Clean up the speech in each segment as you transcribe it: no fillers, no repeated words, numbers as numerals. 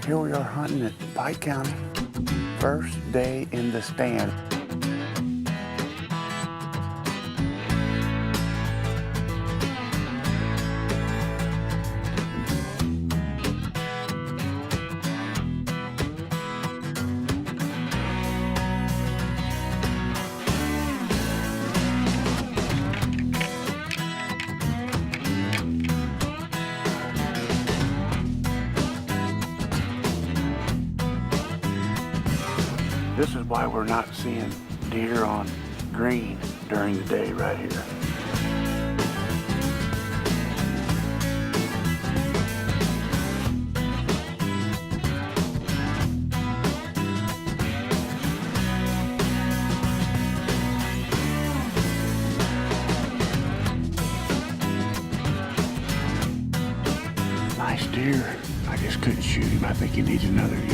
Here we are hunting at Pike County. First day in the stand. This is why we're not seeing deer on green during the day right here. Nice deer. I just couldn't shoot him. I think he needs another year.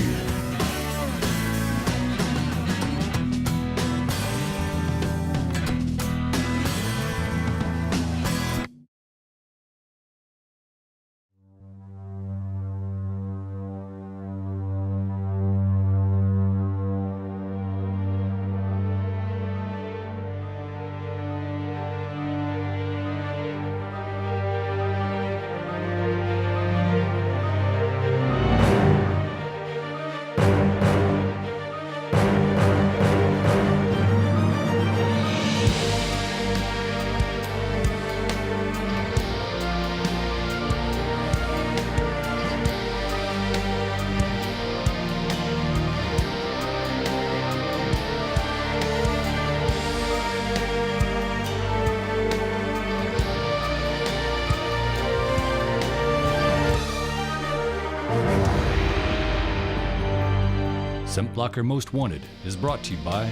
Scent Blocker Most Wanted is brought to you by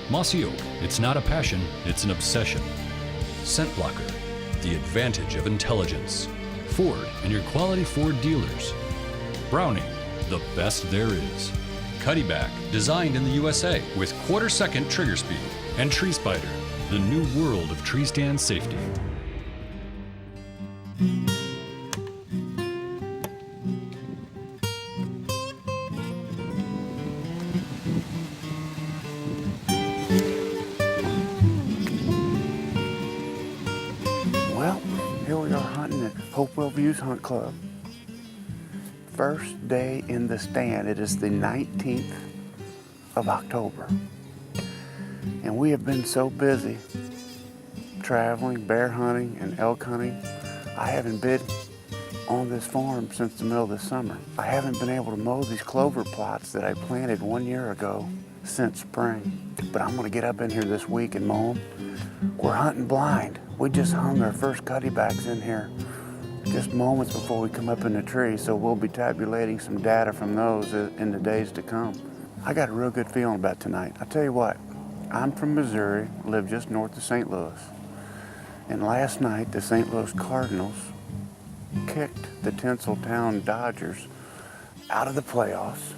Mossy Oak. It's not a passion, it's an obsession. Scent Blocker, the advantage of intelligence. Ford and your quality Ford dealers. Browning, the best there is. Cuddy Back, designed in the USA with quarter-second trigger speed. And Tree Spider, the new world of tree stand safety. Well, here we are hunting at Hopewell Views Hunt Club. First day in the stand. It is the 19th of October. And we have been so busy traveling, bear hunting, and elk hunting. I haven't been on this farm since the middle of the summer. I haven't been able to mow these clover plots that I planted 1 year ago since spring. But I'm gonna get up in here this week and mow them. We're hunting blind. We just hung our first cuttybacks in here just moments before we come up in the tree, so we'll be tabulating some data from those in the days to come. I got a real good feeling about tonight. I'll tell you what, I'm from Missouri, live just north of St. Louis, and last night the St. Louis Cardinals kicked the Tinseltown Dodgers out of the playoffs.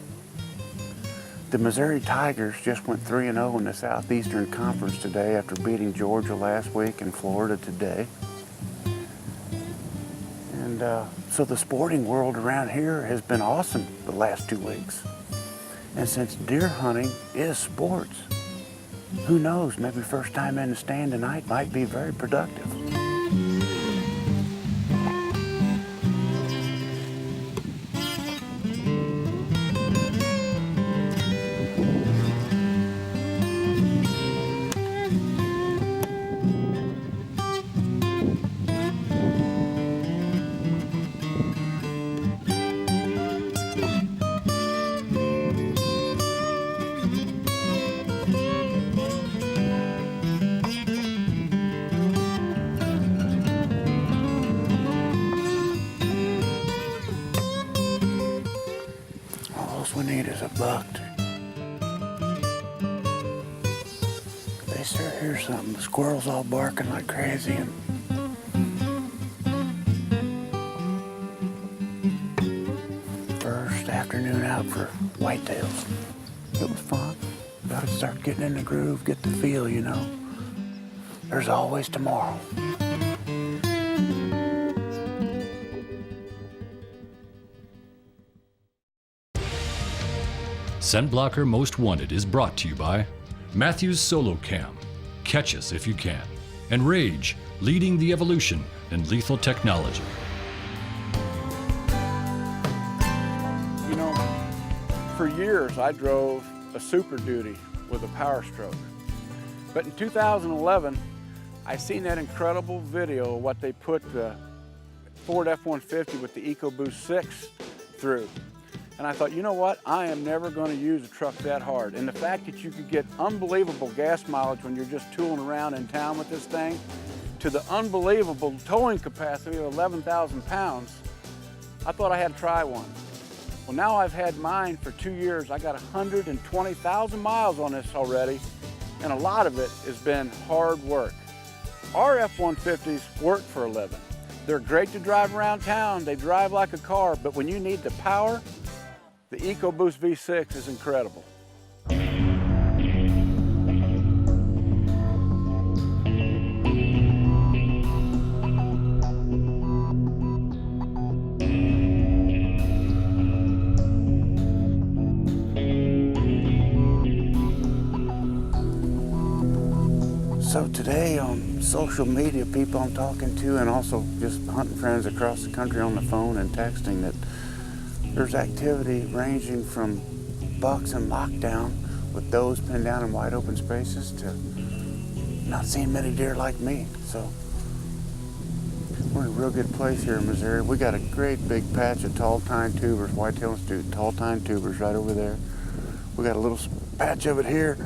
The Missouri Tigers just went 3-0 in the Southeastern Conference today after beating Georgia last week and Florida today. And so the sporting world around here has been awesome the last 2 weeks. And since deer hunting is sports, who knows, maybe first time in the stand tonight might be very productive. All we need is a buck. They sure hear something. The squirrels all barking like crazy, and first afternoon out for whitetails. It was fun. Gotta start getting in the groove, get the feel, you know. There's always tomorrow. Scent Blocker Most Wanted is brought to you by Matthews Solo Cam, catch us if you can, and Rage, leading the evolution in lethal technology. You know, for years I drove a Super Duty with a Power Stroke. But in 2011, I seen that incredible video of what they put the Ford F-150 with the EcoBoost 6 through. And I thought, you know what? I am never going to use a truck that hard. And the fact that you could get unbelievable gas mileage when you're just tooling around in town with this thing, to the unbelievable towing capacity of 11,000 pounds, I thought I had to try one. Well, now I've had mine for 2 years. I got 120,000 miles on this already, and a lot of it has been hard work. Our F-150s work for a living. They're great to drive around town. They drive like a car, but when you need the power, the EcoBoost V6 is incredible. So today on social media, people I'm talking to, and also just hunting friends across the country on the phone and texting, that there's activity ranging from bucks in lockdown with those pinned down in wide open spaces to not seeing many deer like me. So we're in a real good place here in Missouri. We got a great big patch of tall tine tubers, whitetail institute, tall tine tubers right over there. We got a little patch of it here,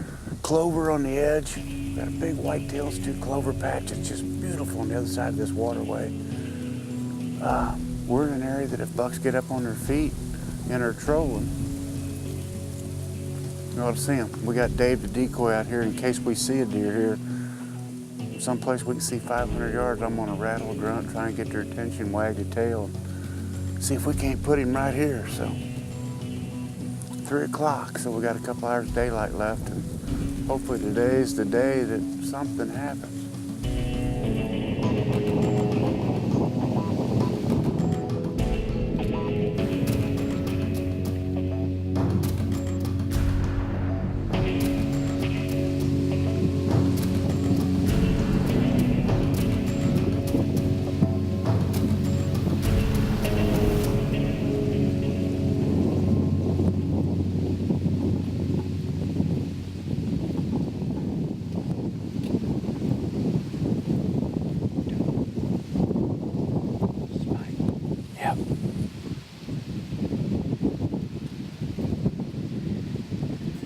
clover on the edge. We got a big whitetail institute clover patch. It's just beautiful on the other side of this waterway. We're in an area that if bucks get up on their feet and are trolling, you ought to see them. We got Dave the decoy out here in case we see a deer here. Someplace we can see 500 yards, I'm gonna rattle a grunt, try and get their attention, wag a tail, and see if we can't put him right here. So 3 o'clock, so we got a couple hours daylight left, and hopefully today's the day that something happens.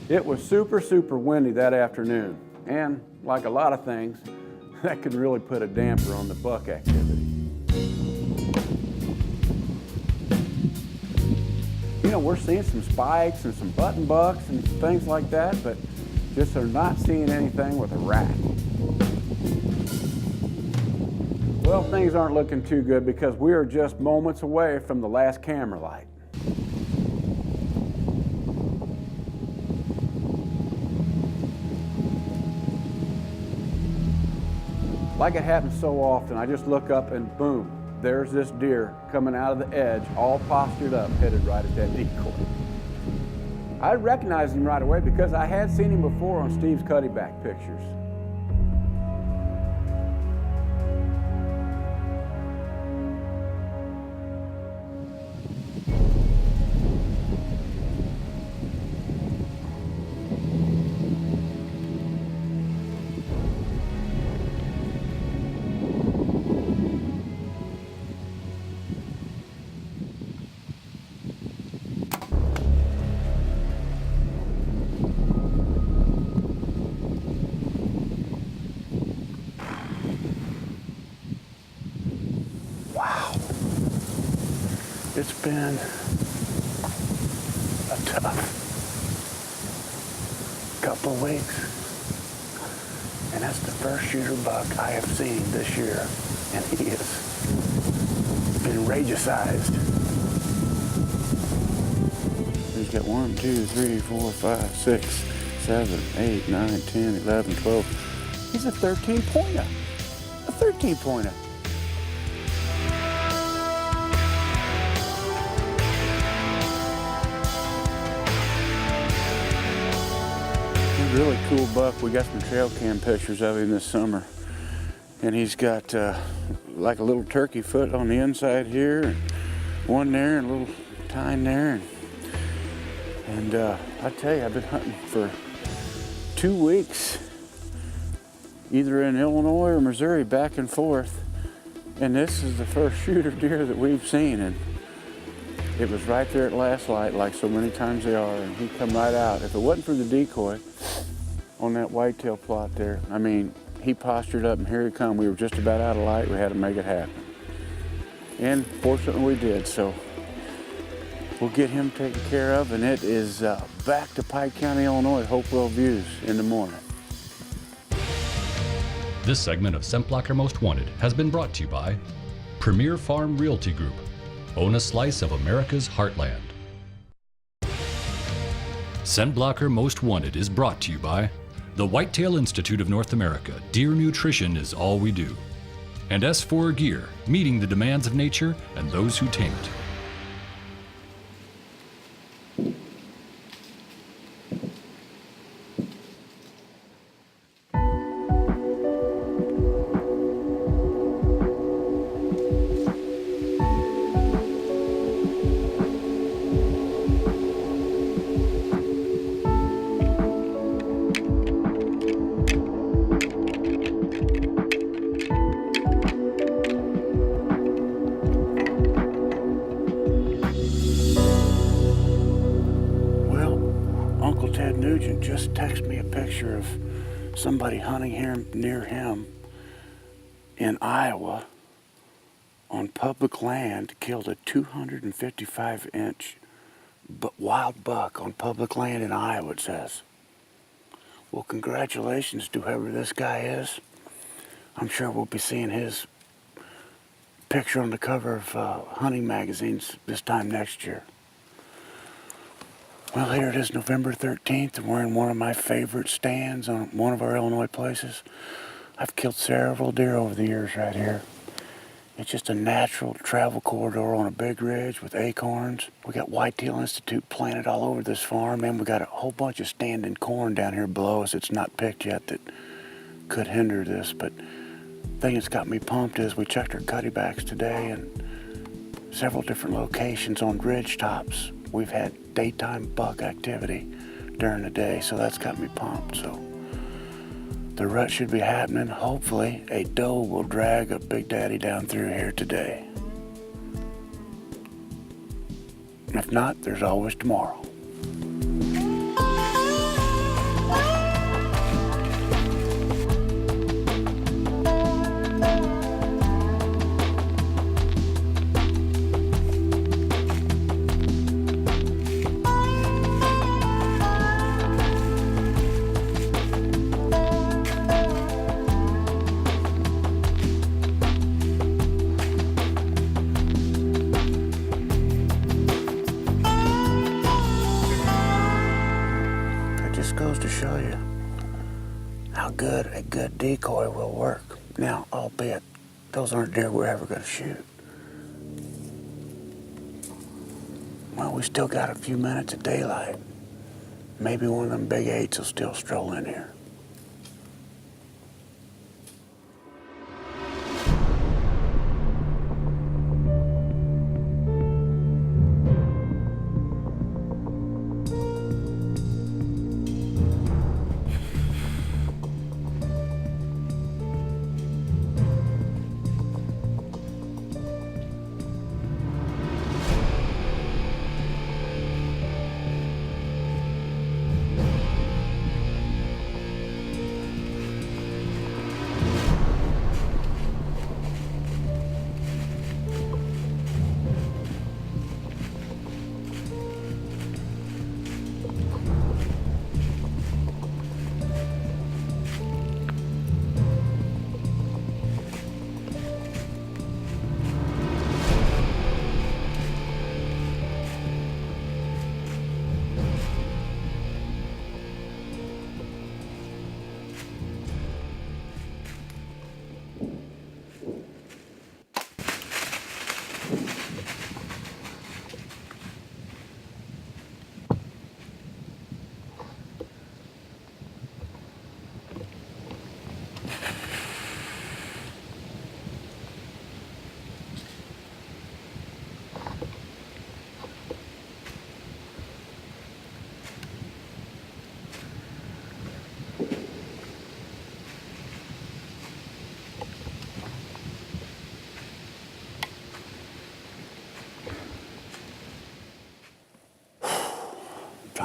It was super, super windy that afternoon, and like a lot of things, that could really put a damper on the buck activity. You know, we're seeing some spikes and some button bucks and things like that, but just are not seeing anything with a rack. Well, things aren't looking too good because we are just moments away from the last camera light. Like it happens so often, I just look up and boom, there's this deer coming out of the edge, all postured up, headed right at that decoy. I recognized him right away because I had seen him before on Steve's cutty-back pictures. It's been a tough couple of weeks, and that's the first shooter buck I have seen this year, and he has been rageicized. He's got 1, 2, 3, 4, 5, 6, 7, 8, 9, 10, 11, 12. He's a 13-pointer. A 13-pointer. Really cool buck. We got some trail cam pictures of him this summer. And he's got like a little turkey foot on the inside here, and one there, and a little tine there. And I tell you, I've been hunting for 2 weeks, either in Illinois or Missouri, back and forth. And this is the first shooter deer that we've seen. And it was right there at last light, like so many times they are, and he come right out. If it wasn't for the decoy on that whitetail plot there, I mean, he postured up and here he come. We were just about out of light. We had to make it happen. And fortunately we did, so we'll get him taken care of, and it is back to Pike County, Illinois, Hopewell Views in the morning. This segment of Scent Blocker Most Wanted has been brought to you by Premier Farm Realty Group. Own a slice of America's heartland. Scent Blocker Most Wanted is brought to you by the Whitetail Institute of North America. Deer nutrition is all we do. And S4 Gear, meeting the demands of nature and those who tame it. Just text me a picture of somebody hunting here near him in Iowa on public land, killed a 255-inch wild buck on public land in Iowa, it says. Well, congratulations to whoever this guy is. I'm sure we'll be seeing his picture on the cover of hunting magazines this time next year. Well, here it is, November 13th, and we're in one of my favorite stands on one of our Illinois places. I've killed several deer over the years right here. It's just a natural travel corridor on a big ridge with acorns. We got Whitetail Institute planted all over this farm, and we got a whole bunch of standing corn down here below us. It's not picked yet that could hinder this, but the thing that's got me pumped is we checked our cuttybacks today, and several different locations on ridge tops. We've had daytime buck activity during the day, so that's got me pumped. So the rut should be happening. Hopefully a doe will drag a big daddy down through here today. If not, there's always tomorrow. Goes to show you how good a good decoy will work. Now, albeit those aren't deer we're ever going to shoot. Well, we still got a few minutes of daylight. Maybe one of them big eights will still stroll in here.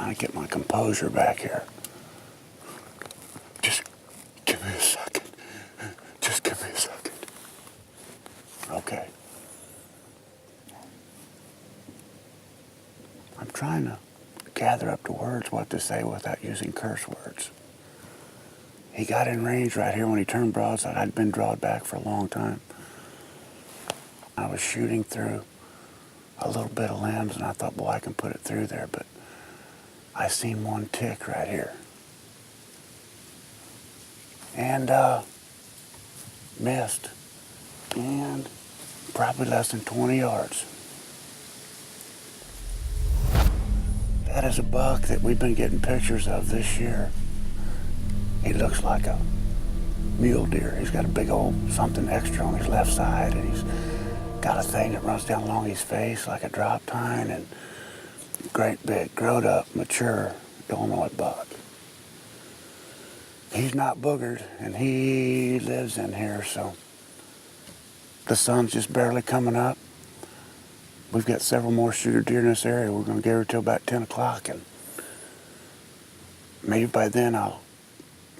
trying to get my composure back here. Just give me a second. Just give me a second. Okay. I'm trying to gather up the words what to say without using curse words. He got in range right here when he turned broadside. I'd been drawed back for a long time. I was shooting through a little bit of limbs, and I thought, boy, I can put it through there, but I seen one tick right here. And missed. And probably less than 20 yards. That is a buck that we've been getting pictures of this year. He looks like a mule deer. He's got a big old something extra on his left side, and he's got a thing that runs down along his face like a drop tine, and great big, growed up, mature Illinois buck. He's not boogered, and he lives in here, so the sun's just barely coming up. We've got several more shooter deer in this area. We're going to get her till about 10 o'clock, and maybe by then I'll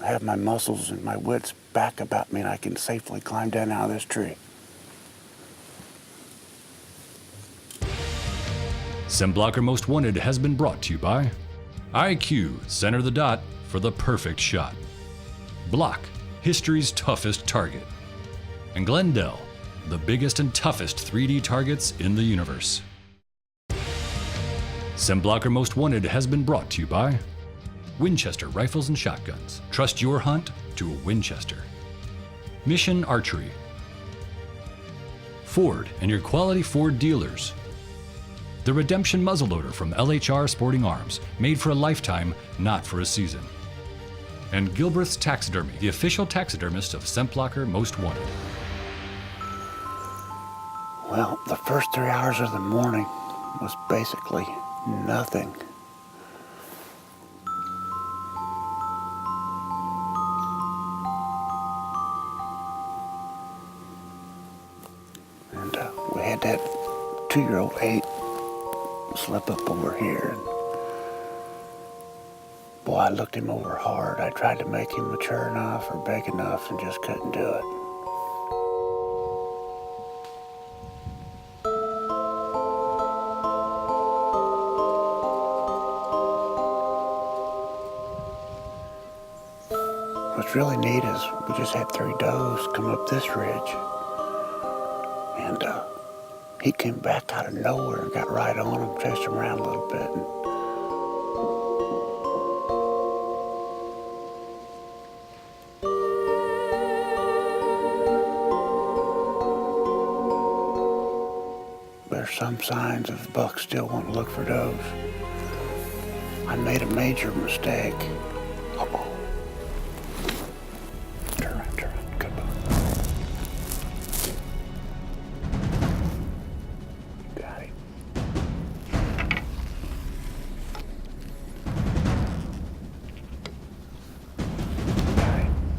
have my muscles and my wits back about me, and I can safely climb down out of this tree. Scent Blocker Most Wanted has been brought to you by IQ, center the dot for the perfect shot. Block, history's toughest target. And Glendale, the biggest and toughest 3D targets in the universe. Scent Blocker Most Wanted has been brought to you by Winchester Rifles and Shotguns. Trust your hunt to a Winchester. Mission Archery. Ford and your quality Ford dealers. The Redemption Muzzleloader from LHR Sporting Arms, made for a lifetime, not for a season. And Gilbreth's Taxidermy, the official taxidermist of Scent Blocker Most Wanted. Well, the first 3 hours of the morning was basically nothing. And we had that 2-year-old 8 slip up over here. And boy, I looked him over hard. I tried to make him mature enough or big enough and just couldn't do it. What's really neat is we just had 3 does come up this ridge, and he came back out of nowhere and got right on him, chased him around a little bit. And there's some signs of bucks still want to look for does. I made a major mistake. Uh-oh. Turn around, good buck. Got him. Got him.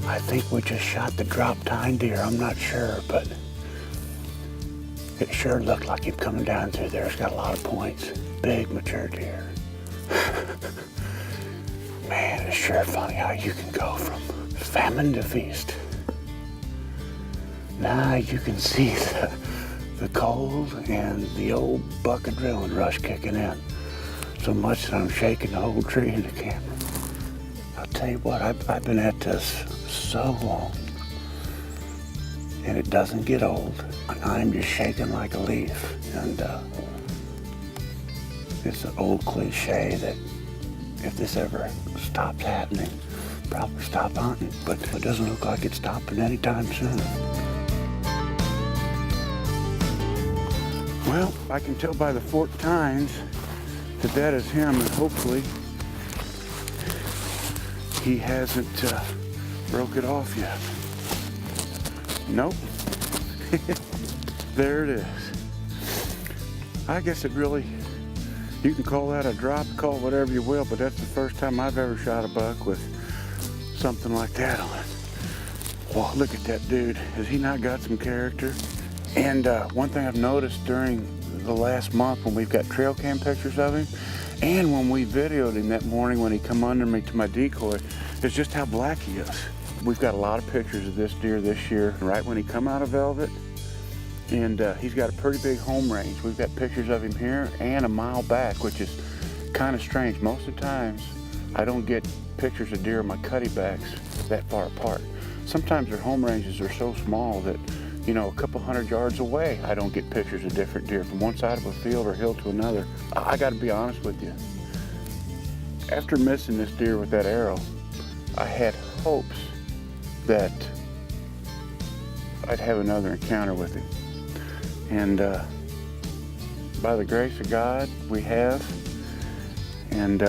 I think we just shot the drop tine deer. I'm not sure, but it sure looked like him coming down through there. It's got a lot of points. Big, mature deer. Man, it's sure funny how you can go from famine to feast. Now you can see the cold and the old buck adrenaline rush kicking in. So much that I'm shaking the whole tree in the camera. I'll tell you what, I've been at this so long, and it doesn't get old. I'm just shaking like a leaf, and it's an old cliche that if this ever stops happening, probably stop hunting, but it doesn't look like it's stopping anytime soon. Well, I can tell by the forked tines that is him, and hopefully he hasn't broke it off yet. Nope. There it is. I guess it really, you can call that a drop, call it whatever you will, but that's the first time I've ever shot a buck with something like that on it. Well, look at that dude. Has he not got some character? And one thing I've noticed during the last month when we've got trail cam pictures of him, and when we videoed him that morning when he come under me to my decoy, is just how black he is. We've got a lot of pictures of this deer this year, right when he come out of velvet, and he's got a pretty big home range. We've got pictures of him here and a mile back, which is kind of strange. Most of the times, I don't get pictures of deer in my cutty backs that far apart. Sometimes their home ranges are so small that, you know, a couple 100 yards away, I don't get pictures of different deer from one side of a field or hill to another. I got to be honest with you. After missing this deer with that arrow, I had hopes that I'd have another encounter with him. And by the grace of God, we have. And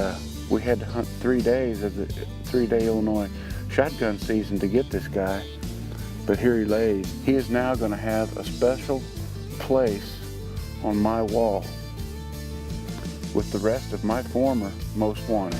we had to hunt 3 days of the 3-day Illinois shotgun season to get this guy. But here he lays. He is now going to have a special place on my wall with the rest of my former most wanted.